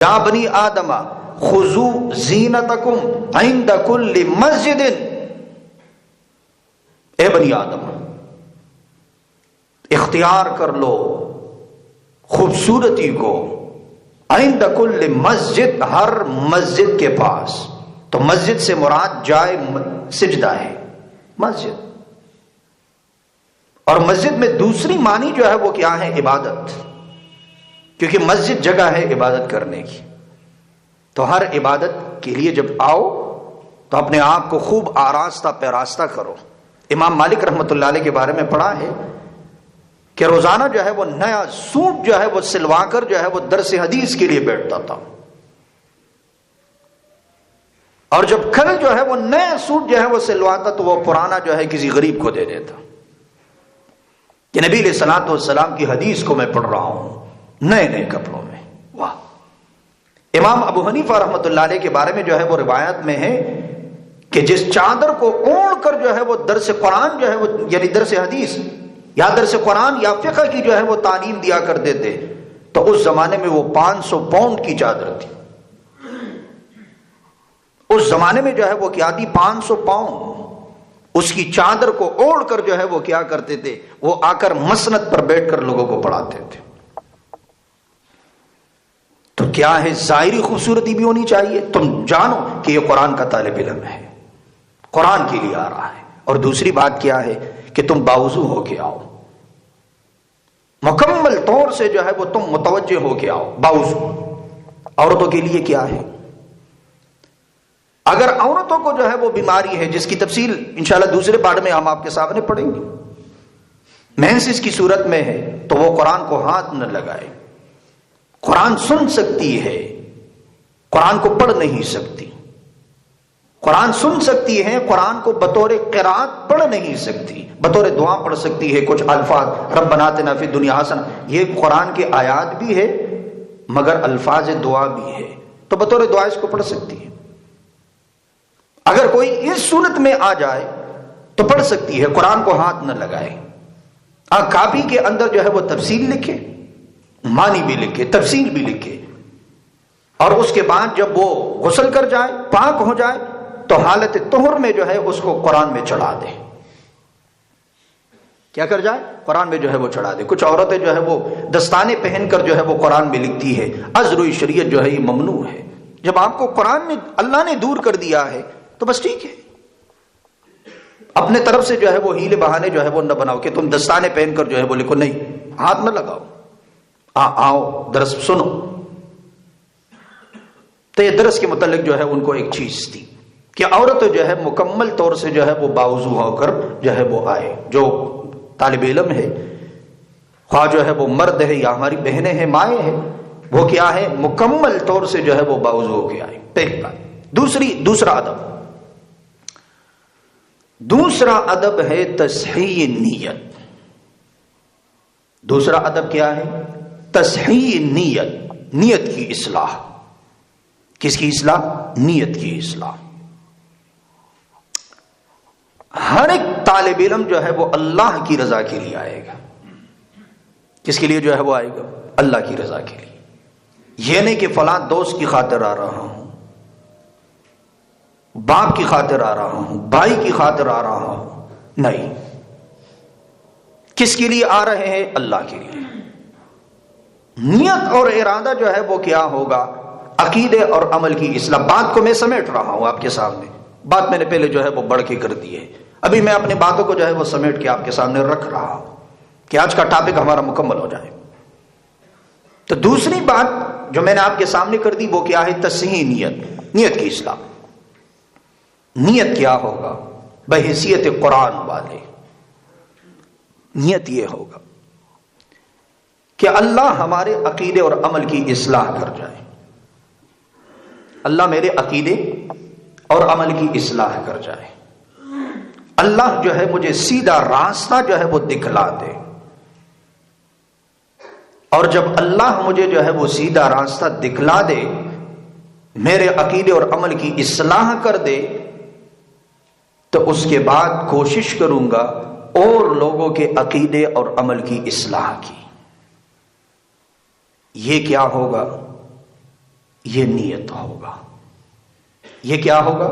یا بنی آدم خذوا زینتکم عند کل مسجد، اے بنی آدم اختیار کر لو خوبصورتی کو عند کل مسجد، ہر مسجد کے پاس. تو مسجد سے مراد جائے سجدہ ہے مسجد. اور مسجد میں دوسری معنی جو ہے وہ کیا ہے؟ عبادت، کیونکہ مسجد جگہ ہے عبادت کرنے کی. تو ہر عبادت کے لیے جب آؤ تو اپنے آپ کو خوب آراستہ پیراستہ کرو. امام مالک رحمۃ اللہ علیہ کے بارے میں پڑھا ہے کہ روزانہ جو ہے وہ نیا سوٹ جو ہے وہ سلوا کر جو ہے وہ درس حدیث کے لیے بیٹھتا تھا، اور جب کل جو ہے وہ نیا سوٹ جو ہے وہ سلواتا تو وہ پرانا جو ہے کسی غریب کو دے دیتا کہ نبی علیہ الصلوۃ والسلام کی حدیث کو میں پڑھ رہا ہوں نئے نئے کپڑوں میں. واہ. امام ابو حنیفہ رحمۃ اللہ علیہ کے بارے میں جو ہے وہ روایت میں ہے کہ جس چادر کو اوڑھ کر جو ہے وہ درس قرآن جو ہے وہ یعنی درس حدیث یا درس قرآن یا فقہ کی جو ہے وہ تعلیم دیا کرتے تھے، تو اس زمانے میں وہ 500 پاؤنڈ کی چادر تھی. اس زمانے میں جو ہے وہ کیا تھی؟ 500 پاؤنڈ. اس کی چادر کو اوڑھ کر جو ہے وہ کیا کرتے تھے؟ وہ آ کر مسند پر بیٹھ کر لوگوں کو پڑھاتے تھے. تو کیا ہے؟ ظاہری خوبصورتی بھی ہونی چاہیے. تم جانو کہ یہ قرآن کا طالب علم ہے، قرآن کے لیے آ رہا ہے. اور دوسری بات کیا ہے کہ تم باوضو ہو کے آؤ، مکمل طور سے جو ہے وہ تم متوجہ ہو کے آؤ باوضو. عورتوں کے لیے کیا ہے؟ اگر عورتوں کو جو ہے وہ بیماری ہے جس کی تفصیل انشاءاللہ دوسرے پارٹ میں ہم آپ کے سامنے پڑھیں گے، مینسس کی صورت میں ہے تو وہ قرآن کو ہاتھ نہ لگائے. قرآن سن سکتی ہے، قرآن کو پڑھ نہیں سکتی. قرآن سن سکتی ہے، قرآن کو بطور قرات پڑھ نہیں سکتی، بطور دعا پڑھ سکتی ہے. کچھ الفاظ ربنا آتنا فی الدنیا حسنہ، یہ قرآن کے آیات بھی ہے مگر الفاظ دعا بھی ہے، تو بطور دعا اس کو پڑھ سکتی ہے. اگر کوئی اس صورت میں آ جائے تو پڑھ سکتی ہے، قرآن کو ہاتھ نہ لگائے. کاپی کے اندر جو ہے وہ تفصیل لکھے، معنی بھی لکھے، تفصیل بھی لکھے، اور اس کے بعد جب وہ غسل کر جائے، پاک ہو جائے، تو حالت طہر میں جو ہے اس کو قرآن میں چڑھا دے. کیا کر جائے؟ قرآن میں جو ہے وہ چڑھا دے. کچھ عورتیں جو ہے وہ دستانے پہن کر جو ہے وہ قرآن میں لکھتی ہے. ازروی شریعت جو ہے یہ ممنوع ہے. جب آپ کو قرآن میں اللہ نے دور کر دیا ہے تو بس ٹھیک ہے. اپنے طرف سے جو ہے وہ ہیلے بہانے جو ہے وہ نہ بناؤ کہ تم دستانے پہن کر جو ہے وہ لکھو. نہیں، ہاتھ نہ لگاؤ. آؤ درس سنو. تو یہ درس کے متعلق جو ہے ان کو ایک چیز تھی کہ عورت جو ہے مکمل طور سے جو ہے وہ باوضو ہو کر جو ہے وہ آئے. جو طالب علم ہے، خواہ جو ہے وہ مرد ہے یا ہماری بہنیں ہیں، مائیں ہیں، وہ کیا ہے؟ مکمل طور سے جو ہے وہ باوضو ہو کے آئے. پہلی بات. دوسرا ادب ہے تصحیح نیت. دوسرا ادب کیا ہے؟ تصحیح نیت، نیت کی اصلاح. کس کی اصلاح؟ نیت کی اصلاح. ہر ایک طالب علم جو ہے وہ اللہ کی رضا کے لیے آئے گا. کس کے لیے جو ہے وہ آئے گا؟ اللہ کی رضا کے لیے. یہ نہیں کہ فلاں دوست کی خاطر آ رہا ہوں، باپ کی خاطر آ رہا ہوں، بھائی کی خاطر آ رہا ہوں. نہیں، کس کے لیے آ رہے ہیں؟ اللہ کے لیے. نیت اور ارادہ جو ہے وہ کیا ہوگا؟ عقیدے اور عمل کی اصلاح. بات کو میں سمیٹ رہا ہوں آپ کے سامنے. بات میں نے پہلے جو ہے وہ بڑھ کے کر دی ہے. ابھی میں اپنی باتوں کو جو ہے وہ سمیٹ کے آپ کے سامنے رکھ رہا ہوں کہ آج کا ٹاپک ہمارا مکمل ہو جائے. تو دوسری بات جو میں نے آپ کے سامنے کر دی وہ کیا ہے؟ تصحیح نیت، نیت کی اصلاح. نیت کیا ہوگا؟ بحیثیت قرآن والے نیت یہ ہوگا کہ اللہ ہمارے عقیدے اور عمل کی اصلاح کر جائے. اللہ میرے عقیدے اور عمل کی اصلاح کر جائے. اللہ جو ہے مجھے سیدھا راستہ جو ہے وہ دکھلا دے. اور جب اللہ مجھے جو ہے وہ سیدھا راستہ دکھلا دے، میرے عقیدے اور عمل کی اصلاح کر دے، تو اس کے بعد کوشش کروں گا اور لوگوں کے عقیدے اور عمل کی اصلاح کی. یہ کیا ہوگا؟ یہ نیت ہوگا. یہ کیا ہوگا؟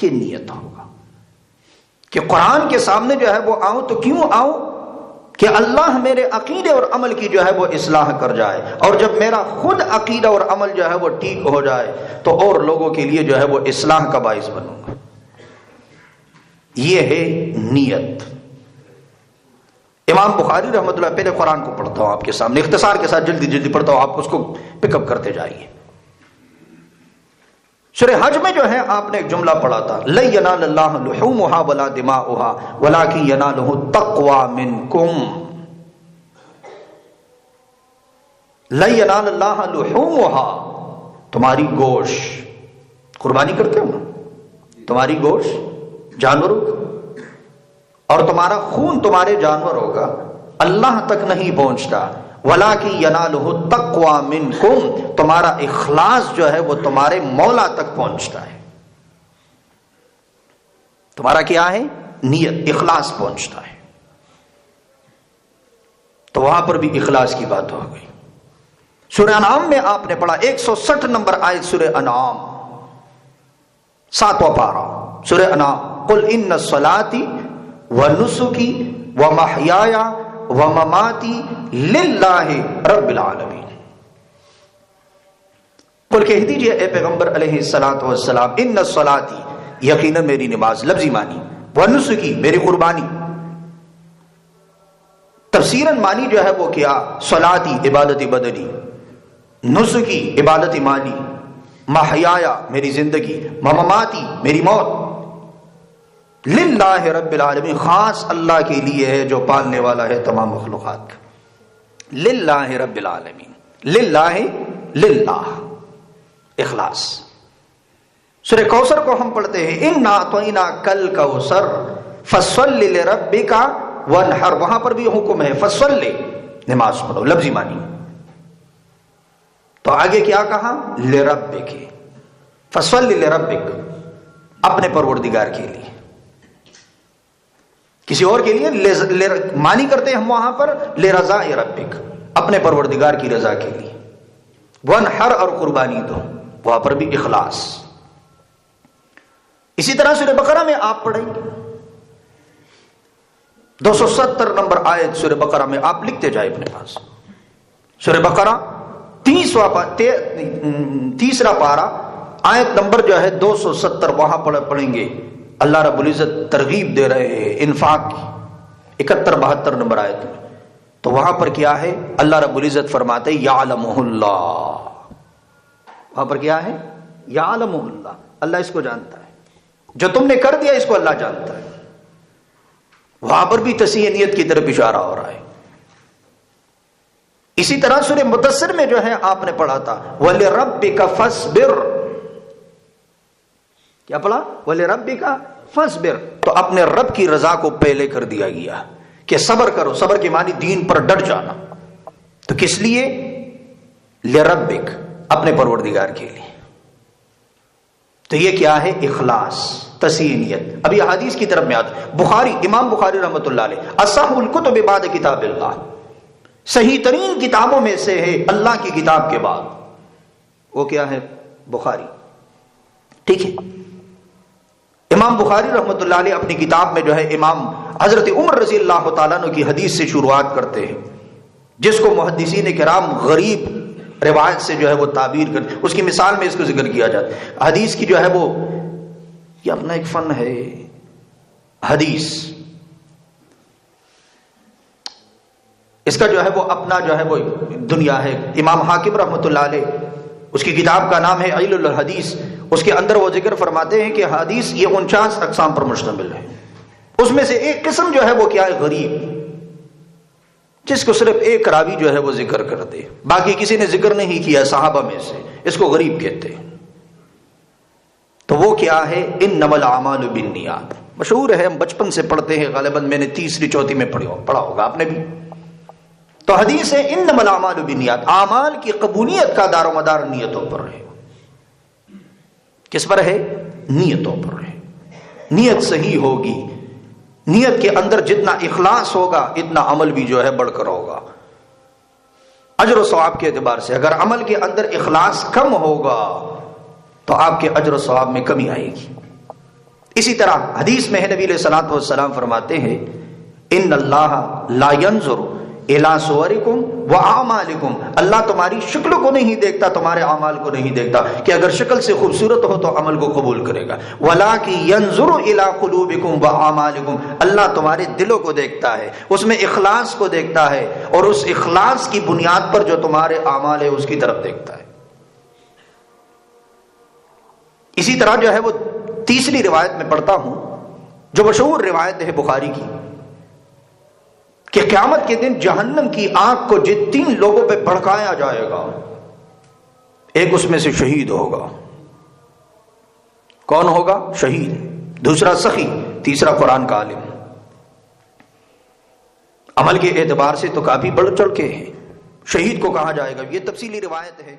یہ نیت ہوگا کہ قرآن کے سامنے جو ہے وہ آؤں تو کیوں آؤں؟ کہ اللہ میرے عقیدے اور عمل کی جو ہے وہ اصلاح کر جائے، اور جب میرا خود عقیدہ اور عمل جو ہے وہ ٹھیک ہو جائے تو اور لوگوں کے لیے جو ہے وہ اصلاح کا باعث بنوں گا. یہ ہے نیت. امام بخاری رحمۃ اللہ، پہلے قرآن کو پڑھتا ہوں آپ کے سامنے اختصار کے ساتھ، جلدی جلدی پڑھتا ہوں، آپ اس کو پک اپ کرتے جائیے. سورہ حج میں جو ہے آپ نے ایک جملہ پڑھا تھا، لن ینال اللہ لحومها ولا دماؤها ولکن ینالہ التقوی منکم. لن ینال اللہ لحومها، تمہاری گوشت، قربانی کرتے ہو نا، تمہاری گوشت جانوروں کا اور تمہارا خون تمہارے جانوروں کا اللہ تک نہیں پہنچتا. وَلَٰكِن يَنَالُهُ التَّقْوَىٰ مِنكُمْ، تمہارا اخلاص جو ہے وہ تمہارے مولا تک پہنچتا ہے. تمہارا کیا ہے؟ نیت، اخلاص پہنچتا ہے. تو وہاں پر بھی اخلاص کی بات ہو گئی. سورہ انعام میں آپ نے پڑھا 160 نمبر آیت سورہ انعام 7واں پارہ سورہ انعام، قُلْ إِنَّ الصَّلَاةِ وَنُسُكِي وَمَحْيَايَ وَمَمَاتِي لِلَّهِ رَبِّ الْعَالَمِينَ. قل کہہ دیجئے اے پیغمبر علیہ الصلوۃ والسلام، ان الصلاۃ، یقیناً میری نماز، لفظی معنی، ونسکی، میری قربانی. تفسیراً معنی جو ہے وہ کیا؟ صلاتی عبادت بدنی، نسکی عبادت مالی، محیایا میری زندگی، مماتی میری موت، للہ رب العالمین، خاص اللہ کے لیے ہے جو پالنے والا ہے تمام مخلوقات کا. للہ رب العالمین، للہ اخلاص. سورہ کوثر کو ہم پڑھتے ہیں انا اعطیناک الکوثر فصل لربک وانحر، وہاں پر بھی حکم ہے فصل، نماز پڑھو، لفظی معنی. تو آگے کیا کہا؟ لربک، فصل لربک، اپنے پروردگار کے لیے. کسی اور کے لیے معنی کرتے ہیں ہم وہاں پر لرضاء ربک، اپنے پروردگار کی رضا کے لیے. وانحر، اور قربانی دو، وہاں پر بھی اخلاص. اسی طرح سورہ بقرہ میں آپ پڑھیں گے 270 نمبر آیت سورہ بقرہ میں، آپ لکھتے جائیں اپنے پاس. سورہ بقرہ 30واں پارہ آیت نمبر جو ہے 270، وہاں پڑھیں گے. اللہ رب العزت ترغیب دے رہے ہیں انفاق کی 71-72 نمبر آیت میں. تو وہاں پر کیا ہے؟ اللہ رب العزت فرماتے یعلمہ اللہ، وہاں پر کیا ہے؟ یعلمہ اللہ، اللہ اس کو جانتا ہے، جو تم نے کر دیا اس کو اللہ جانتا ہے. وہاں پر بھی تصحیح نیت کی طرف اشارہ ہو رہا ہے. اسی طرح سورہ مدثر میں جو ہے آپ نے پڑھا تھا وَلِرَبِّكَ فَاصْبِرْ، کیا پڑھا؟ وَلِرَبِّكَ فَاصْبِرْ، تو اپنے رب کی رضا کو پہلے کر دیا گیا کہ صبر کرو. صبر کے معنی دین پر ڈٹ جانا. تو کس لیے؟ لِرَبِّكَ، اپنے پروردگار کے لیے. تو یہ کیا ہے؟ اخلاص، تصحیح نیت. اب یہ حدیث کی طرف میں آتا. بخاری، امام بخاری رحمۃ اللہ علیہ، اصح الکتب بعد کتاب اللہ، صحیح ترین کتابوں میں سے ہے اللہ کی کتاب کے بعد. وہ کیا ہے؟ بخاری. ٹھیک ہے. امام بخاری رحمۃ اللہ علیہ اپنی کتاب میں جو ہے امام حضرت عمر رضی اللہ تعالیٰ عنہ کی حدیث سے شروعات کرتے ہیں، جس کو محدثین کرام غریب روایت سے جو ہے وہ تعبیر کرتے. اس کی مثال میں اس کو ذکر کیا جاتا ہے. حدیث کی جو ہے وہ، یہ اپنا ایک فن ہے حدیث، اس کا جو ہے وہ اپنا جو ہے وہ دنیا ہے. امام حاکم رحمۃ اللہ علیہ، اس کی کتاب کا نام ہے علل الحدیث. اس کے اندر وہ ذکر فرماتے ہیں کہ حدیث یہ 49 اقسام پر مشتمل ہے. اس میں سے ایک قسم جو ہے وہ کیا ہے؟ غریب، جس کو صرف ایک راوی جو ہے وہ ذکر کرتے، باقی کسی نے ذکر نہیں کیا صحابہ میں سے، اس کو غریب کہتے ہیں. تو وہ کیا ہے؟ انما الاعمال بالنیات. مشہور ہے، ہم بچپن سے پڑھتے ہیں، غالباً میں نے 3ری-4تھی میں پڑھا ہوگا، آپ نے بھی. تو حدیث ہے انما الاعمال بالنیات، اعمال کی قبولیت کا دار و مدار نیتوں پر ہے. کس پر ہے؟ نیتوں پر ہے. نیت صحیح ہوگی، نیت کے اندر جتنا اخلاص ہوگا اتنا عمل بھی جو ہے بڑھ کر ہوگا. اجر و ثواب کے اعتبار سے اگر عمل کے اندر اخلاص کم ہوگا تو آپ کے اجر و ثواب میں کمی آئے گی. اسی طرح حدیث میں ہے نبی علیہ الصلوۃ والسلام فرماتے ہیں ان اللہ لا ينظر الی صورکم واعمالکم، اللہ تمہاری شکل کو نہیں دیکھتا، تمہارے اعمال کو نہیں دیکھتا کہ اگر شکل سے خوبصورت ہو تو عمل کو قبول کرے گا، ولکن ينظر الی قلوبکم واعمالکم، اللہ تمہارے دلوں کو دیکھتا ہے، اس میں اخلاص کو دیکھتا ہے، اور اس اخلاص کی بنیاد پر جو تمہارے اعمال ہے اس کی طرف دیکھتا ہے. اسی طرح جو ہے وہ تیسری روایت میں پڑھتا ہوں جو مشہور روایت ہے بخاری کی کہ قیامت کے دن جہنم کی آگ کو جن 3 لوگوں پہ بھڑکایا جائے گا، ایک اس میں سے شہید ہوگا. کون ہوگا؟ شہید، دوسرا سخی، تیسرا قرآن کا عالم. عمل کے اعتبار سے تو کافی بڑھ چڑھ کے ہے. شہید کو کہا جائے گا، یہ تفصیلی روایت ہے.